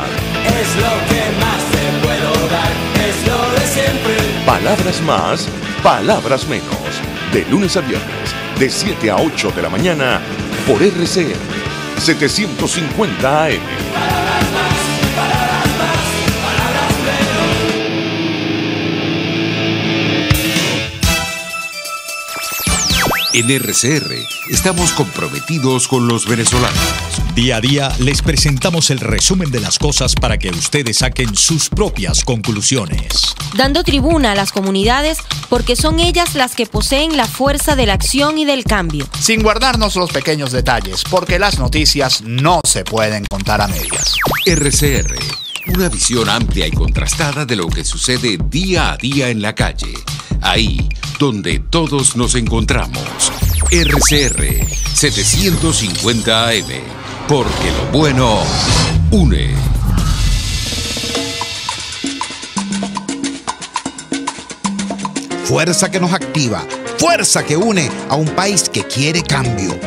P: Es lo que más te puedo dar, es lo de siempre.
H: Palabras más, palabras menos. De lunes a viernes, de 7 a 8 de la mañana, por RCR 750 AM.
P: Palabras más, palabras más, palabras menos.
H: En RCR estamos comprometidos con los venezolanos.
Q: Día a día les presentamos el resumen de las cosas para que ustedes saquen sus propias conclusiones.
R: Dando tribuna a las comunidades porque son ellas las que poseen la fuerza de la acción y del cambio.
S: Sin guardarnos los pequeños detalles, porque las noticias no se pueden contar a medias.
H: RCR, una visión amplia y contrastada de lo que sucede día a día en la calle. Ahí donde todos nos encontramos. RCR 750 AM. Porque lo bueno une.
T: Fuerza que nos activa, fuerza que une a un país que quiere cambio.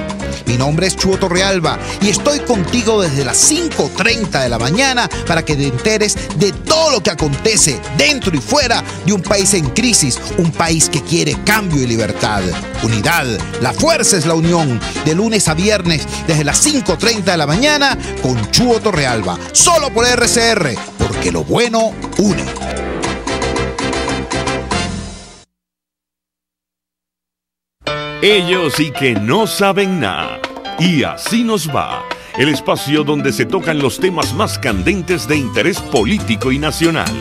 T: Mi nombre es Chuo Torrealba y estoy contigo desde las 5:30 de la mañana para que te enteres de todo lo que acontece dentro y fuera de un país en crisis, un país que quiere cambio y libertad. Unidad, la fuerza es la unión. De lunes a viernes desde las 5:30 de la mañana con Chuo Torrealba, solo por RCR, porque lo bueno une.
A: Ellos sí que no saben nada. Y así nos va. El espacio donde se tocan los temas más candentes de interés político y nacional.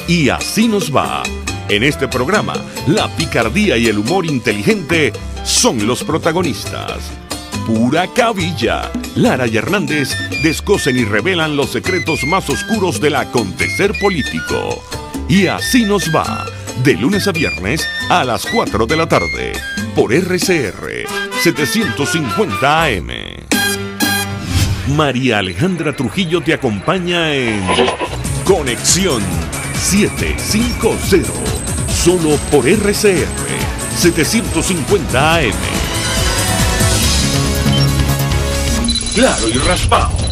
A: Y así nos va. En este programa, la picardía y el humor inteligente son los protagonistas. Pura cabilla. Lara y Hernández descosen y revelan los secretos más oscuros del acontecer político. Y así nos va. De lunes a viernes a las 4 de la tarde. Por RCR 750 AM. María Alejandra Trujillo te acompaña en Conexión 750. Solo por RCR 750 AM. Claro y raspado.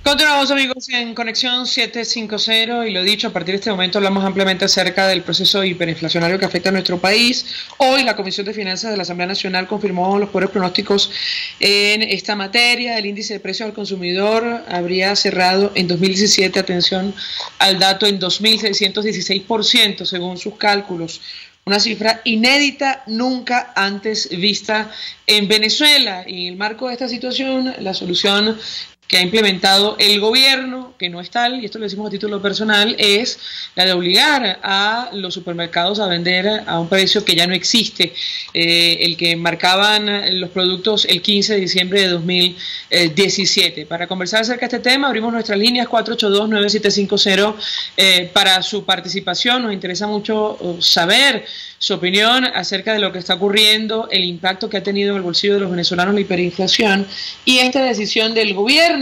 C: Continuamos, amigos, en Conexión 750 y lo dicho, a partir de este momento hablamos ampliamente acerca del proceso hiperinflacionario que afecta a nuestro país. Hoy la Comisión de Finanzas de la Asamblea Nacional confirmó los peores pronósticos en esta materia. El índice de precios al consumidor habría cerrado en 2017, atención al dato, en 2.616% según sus cálculos. Una cifra inédita, nunca antes vista en Venezuela. Y en el marco de esta situación, la solución que ha implementado el gobierno, que no es tal, y esto lo decimos a título personal, es la de obligar a los supermercados a vender a un precio que ya no existe, el que marcaban los productos el 15 de diciembre de 2017. Para conversar acerca de este tema, abrimos nuestras líneas 482-9750 para su participación. Nos interesa mucho saber su opinión acerca de lo que está ocurriendo, el impacto que ha tenido en el bolsillo de los venezolanos la hiperinflación y esta decisión del gobierno,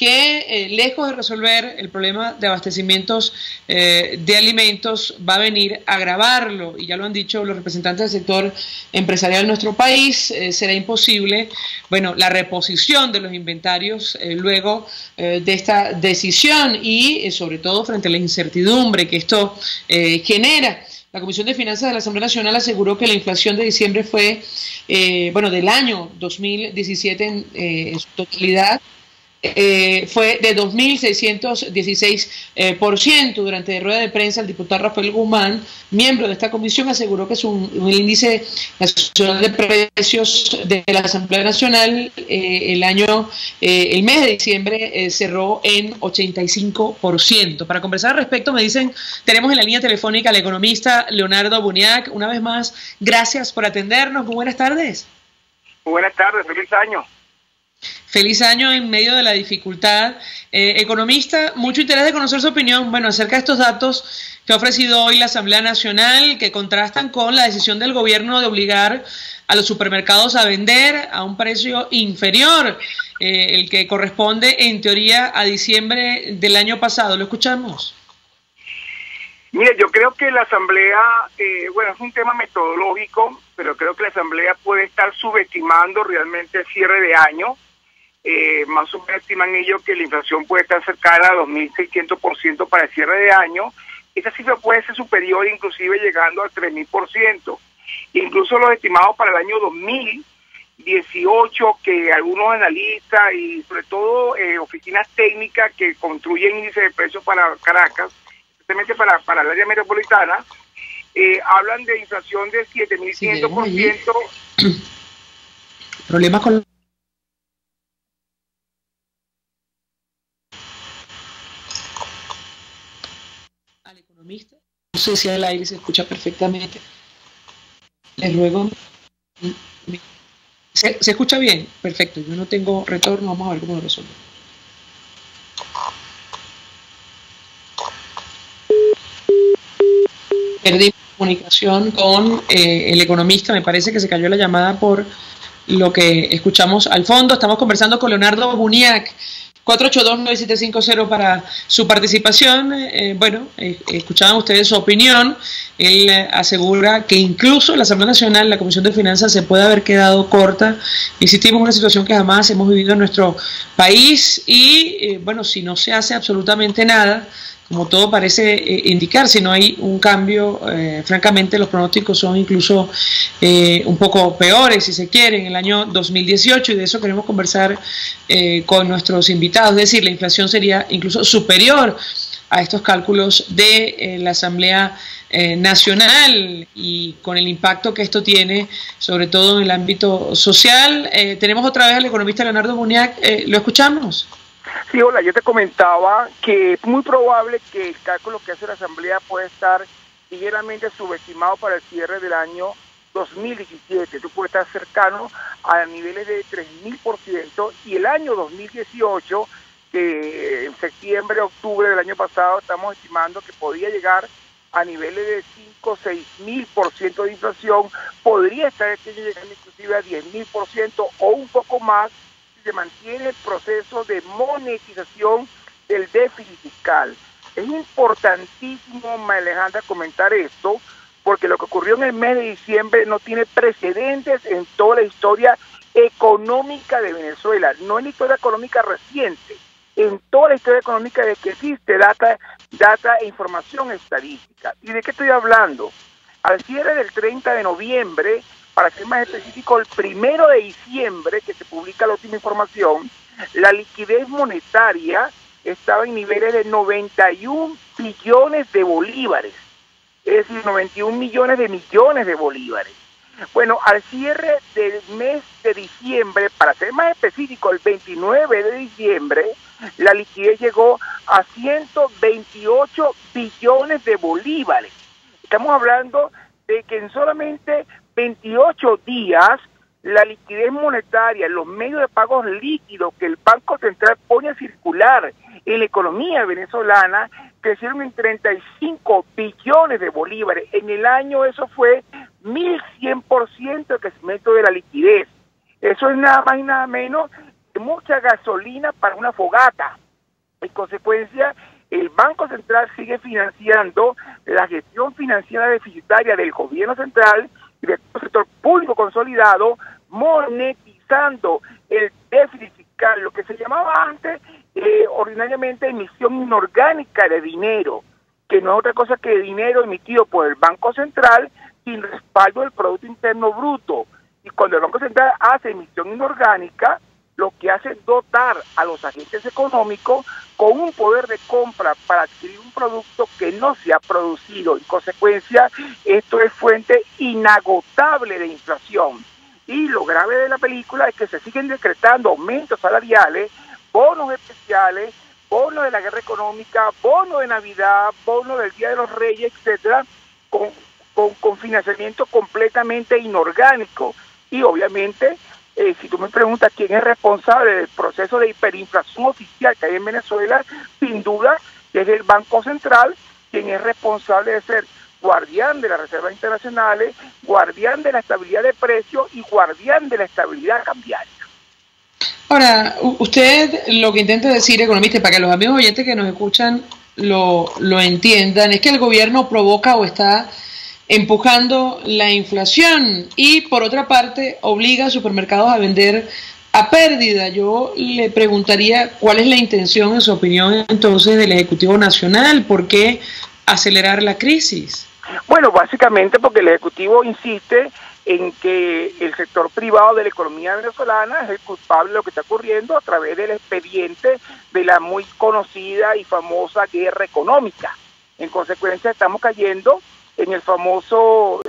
C: que lejos de resolver el problema de abastecimientos de alimentos, va a venir a agravarlo, y ya lo han dicho los representantes del sector empresarial de nuestro país. Será imposible, bueno, la reposición de los inventarios luego de esta decisión, y sobre todo frente a la incertidumbre que esto genera. La Comisión de Finanzas de la Asamblea Nacional aseguró que la inflación de diciembre fue, del año 2017 en su totalidad, fue de 2.616%. Durante rueda de prensa, el diputado Rafael Guzmán, miembro de esta comisión, aseguró que es un índice nacional de precios de la Asamblea Nacional el mes de diciembre cerró en 85%. Para conversar al respecto, me dicen, tenemos en la línea telefónica al economista Leonardo Buniac. Una vez más, gracias por atendernos. Muy buenas tardes.
U: Muy buenas tardes, feliz año.
C: Feliz año en medio de la dificultad. Economista, mucho interés de conocer su opinión, bueno, acerca de estos datos que ha ofrecido hoy la Asamblea Nacional, que contrastan con la decisión del gobierno de obligar a los supermercados a vender a un precio inferior, el que corresponde en teoría a diciembre del año pasado. ¿Lo escuchamos?
U: Mire, yo creo que la Asamblea, bueno, es un tema metodológico, pero creo que la Asamblea puede estar subestimando realmente el cierre de año. Más o menos estiman ellos que la inflación puede estar cercana a 2.600% para el cierre de año. Esa cifra puede ser superior, inclusive llegando al 3.000%. Incluso los estimados para el año 2018, que algunos analistas y sobre todo oficinas técnicas que construyen índices de precios para Caracas, especialmente para el área metropolitana, hablan de inflación de 7.500%.
C: Problemas con al economista. No sé si al aire se escucha perfectamente. Les ruego. ¿Se escucha bien? Perfecto. Yo no tengo retorno. Vamos a ver cómo lo resuelvo. Perdí comunicación con el economista. Me parece que se cayó la llamada por lo que escuchamos al fondo. Estamos conversando con Leonardo Buniac. 482-9750 para su participación. Escuchaban ustedes su opinión. Él asegura que incluso la Asamblea Nacional, la Comisión de Finanzas, se puede haber quedado corta. Insistimos, una situación que jamás hemos vivido en nuestro país y, si no se hace absolutamente nada, como todo parece indicar, si no hay un cambio, francamente los pronósticos son incluso un poco peores, si se quiere, en el año 2018, y de eso queremos conversar con nuestros invitados. Es decir, la inflación sería incluso superior a estos cálculos de la Asamblea Nacional, y con el impacto que esto tiene, sobre todo en el ámbito social. Tenemos otra vez al economista Leonardo Buniac. ¿Lo escuchamos?
U: Sí, hola, yo te comentaba que es muy probable que el cálculo que hace la Asamblea puede estar ligeramente subestimado para el cierre del año 2017. Tú puedes estar cercano a niveles de 3.000%, y el año 2018, que en septiembre, octubre del año pasado, estamos estimando que podía llegar a niveles de 5 o 6.000% de inflación, podría estar llegando inclusive a 10.000% o un poco más, se mantiene el proceso de monetización del déficit fiscal. Es importantísimo, María Alejandra, comentar esto, porque lo que ocurrió en el mes de diciembre no tiene precedentes en toda la historia económica de Venezuela, no en la historia económica reciente, en toda la historia económica de que existe data e información estadística. ¿Y de qué estoy hablando? Al cierre del 30 de noviembre, para ser más específico, el 1 de diciembre, que se publica la última información, la liquidez monetaria estaba en niveles de 91 billones de bolívares, es decir, 91 millones de bolívares. Bueno, al cierre del mes de diciembre, para ser más específico, el 29 de diciembre, la liquidez llegó a 128 billones de bolívares. Estamos hablando de que en solamente 28 días la liquidez monetaria, los medios de pagos líquidos que el Banco Central pone a circular en la economía venezolana, crecieron en 35 billones de bolívares. En el año eso fue 1.100% de crecimiento de la liquidez. Eso es nada más y nada menos mucha gasolina para una fogata. En consecuencia, el Banco Central sigue financiando la gestión financiera deficitaria del gobierno central y del sector público consolidado, monetizando el déficit fiscal, lo que se llamaba antes ordinariamente emisión inorgánica de dinero, que no es otra cosa que dinero emitido por el Banco Central sin respaldo del Producto Interno Bruto. Y cuando el Banco Central hace emisión inorgánica, lo que hace es dotar a los agentes económicos con un poder de compra para adquirir un producto que no se ha producido. En consecuencia, esto es fuente inagotable de inflación. Y lo grave de la película es que se siguen decretando aumentos salariales, bonos especiales, bonos de la guerra económica, bonos de Navidad, bonos del Día de los Reyes, etcétera, con financiamiento completamente inorgánico. Y obviamente, si tú me preguntas quién es responsable del proceso de hiperinflación oficial que hay en Venezuela, sin duda es el Banco Central quien es responsable de ser guardián de las reservas internacionales, guardián de la estabilidad de precios y guardián de la estabilidad cambiaria.
C: Ahora, usted lo que intenta decir, economista, para que los amigos oyentes que nos escuchan lo entiendan, es que el gobierno provoca o está empujando la inflación y, por otra parte, obliga a supermercados a vender a pérdida. Yo le preguntaría cuál es la intención, en su opinión, entonces, del Ejecutivo Nacional. ¿Por qué acelerar la crisis?
U: Bueno, básicamente porque el Ejecutivo insiste en que el sector privado de la economía venezolana es el culpable de lo que está ocurriendo a través del expediente de la muy conocida y famosa guerra económica. En consecuencia, estamos cayendo en el famoso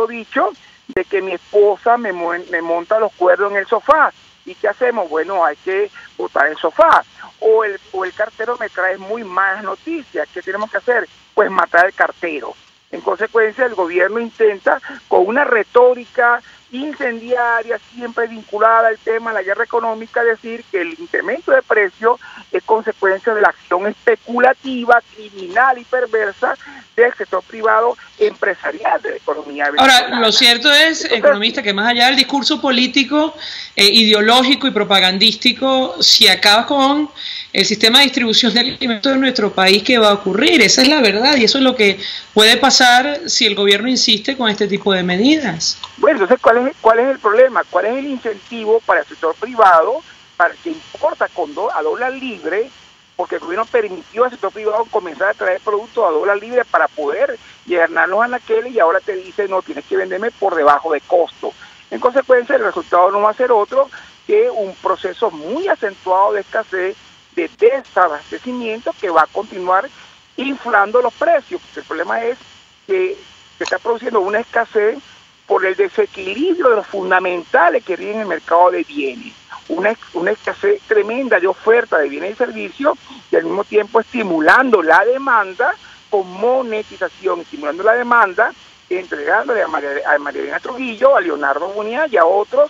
U: dicho de que mi esposa me monta los cuernos en el sofá. ¿Y qué hacemos? Bueno, hay que botar el sofá. O el cartero me trae muy malas noticias. ¿Qué tenemos que hacer? Pues matar al cartero. En consecuencia, el gobierno intenta, con una retórica incendiaria, siempre vinculada al tema de la guerra económica, decir que el incremento de precios es consecuencia de la acción especulativa, criminal y perversa del sector privado empresarial de la economía venezolana.
C: Ahora, lo cierto es, economista, que más allá del discurso político, ideológico y propagandístico, si acaba con el sistema de distribución de alimentos en nuestro país, ¿qué va a ocurrir? Esa es la verdad y eso es lo que puede pasar si el gobierno insiste con este tipo de medidas.
U: Bueno, entonces, ¿cuál es el problema? ¿Cuál es el incentivo para el sector privado para que importa a dólar libre? Porque el gobierno permitió al sector privado comenzar a traer productos a dólar libre para poder llenar los anaqueles y ahora te dice, no, tienes que venderme por debajo de costo. En consecuencia, el resultado no va a ser otro que un proceso muy acentuado de escasez, de desabastecimiento que va a continuar inflando los precios. El problema es que se está produciendo una escasez por el desequilibrio de los fundamentales que rigen el mercado de bienes. Una escasez tremenda de oferta de bienes y servicios y al mismo tiempo estimulando la demanda con monetización, estimulando la demanda, entregándole a María Trujillo, a Leonardo Bunía y a otros,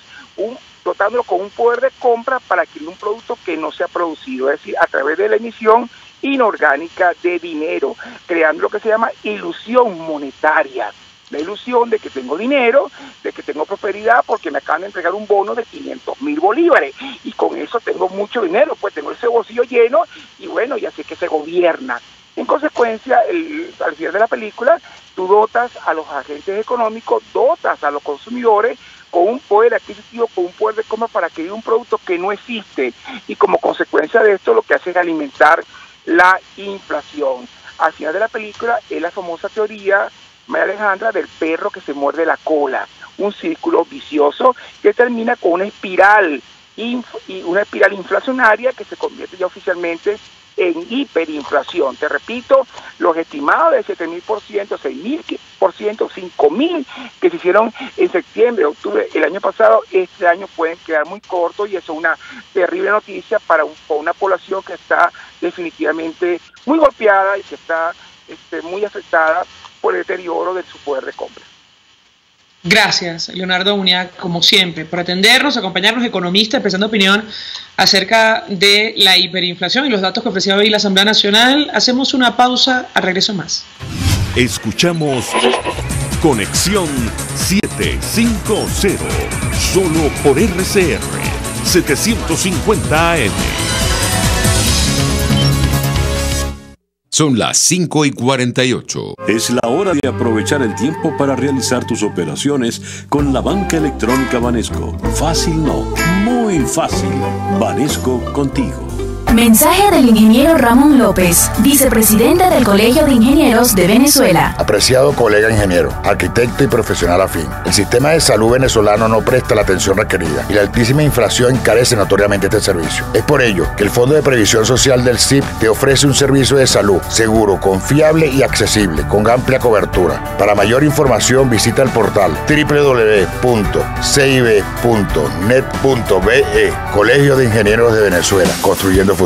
U: dotándolo con un poder de compra para adquirir un producto que no se ha producido, es decir, a través de la emisión inorgánica de dinero, creando lo que se llama ilusión monetaria. La ilusión de que tengo dinero, de que tengo prosperidad porque me acaban de entregar un bono de 500.000 bolívares y con eso tengo mucho dinero, pues tengo ese bolsillo lleno y bueno, y así que se gobierna. En consecuencia, al final de la película, tú dotas a los agentes económicos, dotas a los consumidores con un poder adquisitivo, con un poder de compra para adquirir un producto que no existe y como consecuencia de esto lo que hace es alimentar la inflación. Al final de la película es la famosa teoría, María Alejandra, del perro que se muerde la cola, un círculo vicioso que termina con una espiral inflacionaria que se convierte ya oficialmente en hiperinflación. Te repito, los estimados de 7.000%, 6.000%, 5.000% que se hicieron en septiembre, octubre el año pasado, este año pueden quedar muy cortos y eso es una terrible noticia para una población que está definitivamente muy golpeada y que está muy afectada por el deterioro de su poder de compra.
C: Gracias, Leonardo Bunía, como siempre, por atendernos, acompañarnos, economista, expresando opinión acerca de la hiperinflación y los datos que ofrecía hoy la Asamblea Nacional. Hacemos una pausa, al regreso más.
A: Escuchamos Conexión 750, solo por RCR 750 AM.
H: Son las 5:48.
L: Es la hora de aprovechar el tiempo para realizar tus operaciones con la banca electrónica Banesco. Fácil no, muy fácil. Banesco contigo.
E: Mensaje del ingeniero Ramón López, vicepresidente del Colegio de Ingenieros de Venezuela.
M: Apreciado colega ingeniero, arquitecto y profesional afín, el sistema de salud venezolano no presta la atención requerida y la altísima inflación encarece notoriamente este servicio. Es por ello que el Fondo de Previsión Social del CIP te ofrece un servicio de salud seguro, confiable y accesible, con amplia cobertura. Para mayor información visita el portal www.cib.net.be. Colegio de Ingenieros de Venezuela, construyendo futuro.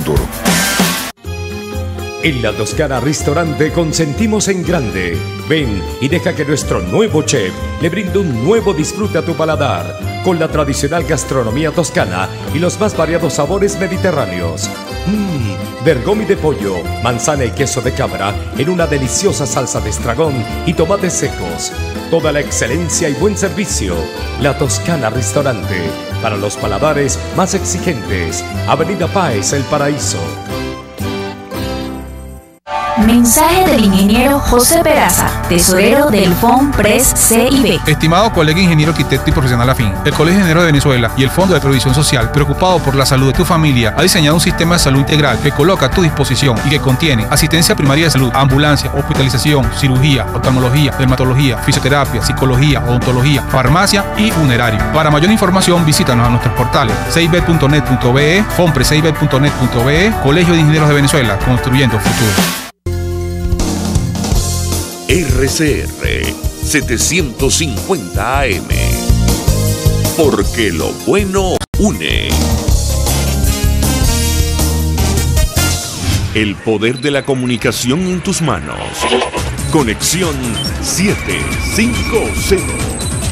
D: En La Toscana Restaurante consentimos en grande. Ven y deja que nuestro nuevo chef le brinde un nuevo disfrute a tu paladar, con la tradicional gastronomía toscana y los más variados sabores mediterráneos. Bergomi de pollo, manzana y queso de cabra en una deliciosa salsa de estragón y tomates secos. Toda la excelencia y buen servicio. La Toscana Restaurante, para los paladares más exigentes. Avenida Páez, El Paraíso.
E: Mensaje del ingeniero José Peraza, tesorero del FONPRES CIB.
V: Estimado colega ingeniero, arquitecto y profesional afín, el Colegio de Ingenieros de Venezuela y el Fondo de Previsión Social, preocupado por la salud de tu familia, ha diseñado un sistema de salud integral que coloca a tu disposición y que contiene asistencia primaria de salud, ambulancia, hospitalización, cirugía, oftalmología, dermatología, fisioterapia, psicología, odontología, farmacia y funerario. Para mayor información, visítanos a nuestros portales cib.net.be, fonprescib.net.be, Colegio de Ingenieros de Venezuela, construyendo futuro.
A: RCR 750 AM. Porque lo bueno une. El poder de la comunicación en tus manos. Conexión 750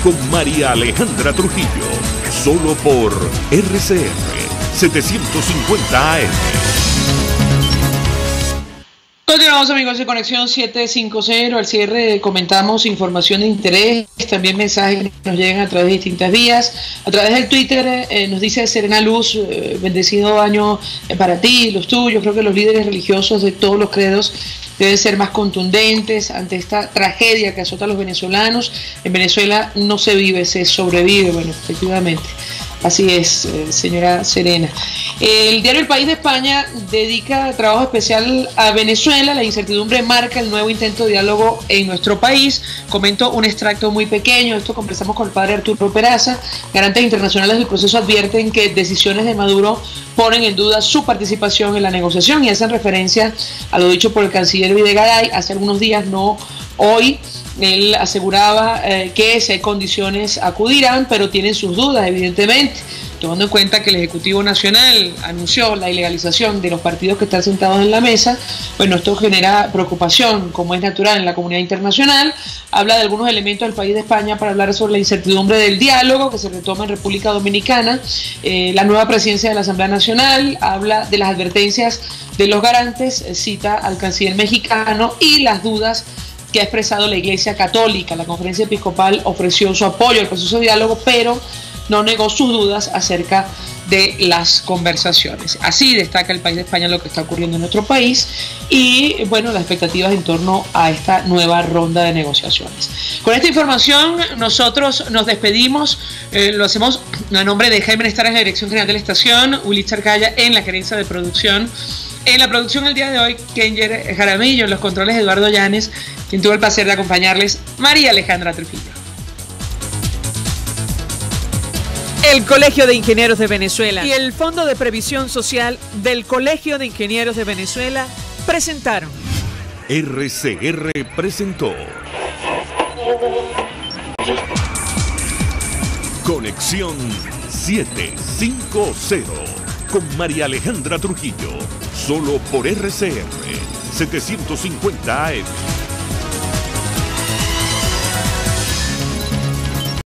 A: con María Alejandra Trujillo. Solo por RCR 750 AM.
C: Continuamos, amigos de Conexión 750. Al cierre comentamos información de interés, también mensajes que nos llegan a través de distintas vías. A través del Twitter nos dice Serena Luz, bendecido año para ti y los tuyos. Creo que los líderes religiosos de todos los credos deben ser más contundentes ante esta tragedia que azota a los venezolanos. En Venezuela no se vive, se sobrevive. Bueno, efectivamente. Así es, señora Serena. El diario El País de España dedica trabajo especial a Venezuela. La incertidumbre marca el nuevo intento de diálogo en nuestro país. Comento un extracto muy pequeño. Esto conversamos con el padre Arturo Peraza. Garantes internacionales del proceso advierten que decisiones de Maduro ponen en duda su participación en la negociación y hacen referencia a lo dicho por el canciller Videgaray hace algunos días, no hoy. Él aseguraba que si hay condiciones acudirán, pero tienen sus dudas, evidentemente, tomando en cuenta que el Ejecutivo Nacional anunció la ilegalización de los partidos que están sentados en la mesa. Bueno, esto genera preocupación, como es natural en la comunidad internacional. Habla de algunos elementos del País de España para hablar sobre la incertidumbre del diálogo que se retoma en República Dominicana. La nueva presidencia de la Asamblea Nacional habla de las advertencias de los garantes, cita al canciller mexicano, y las dudas que ha expresado la Iglesia Católica. La Conferencia Episcopal ofreció su apoyo al proceso de diálogo, pero no negó sus dudas acerca de las conversaciones. Así destaca El País de España lo que está ocurriendo en nuestro país y, bueno, las expectativas en torno a esta nueva ronda de negociaciones. Con esta información nosotros nos despedimos, lo hacemos a nombre de Jaime Nestares en la Dirección General de la Estación, Ulises Arcaya en la Gerencia de Producción. En la producción el día de hoy, Kenger Jaramillo, en los controles Eduardo Llanes, quien tuvo el placer de acompañarles, María Alejandra Trujillo.
B: El Colegio de Ingenieros de Venezuela y el Fondo de Previsión Social del Colegio de Ingenieros de Venezuela presentaron.
A: RCR presentó Conexión 750 con María Alejandra Trujillo, solo por RCR 750 AM.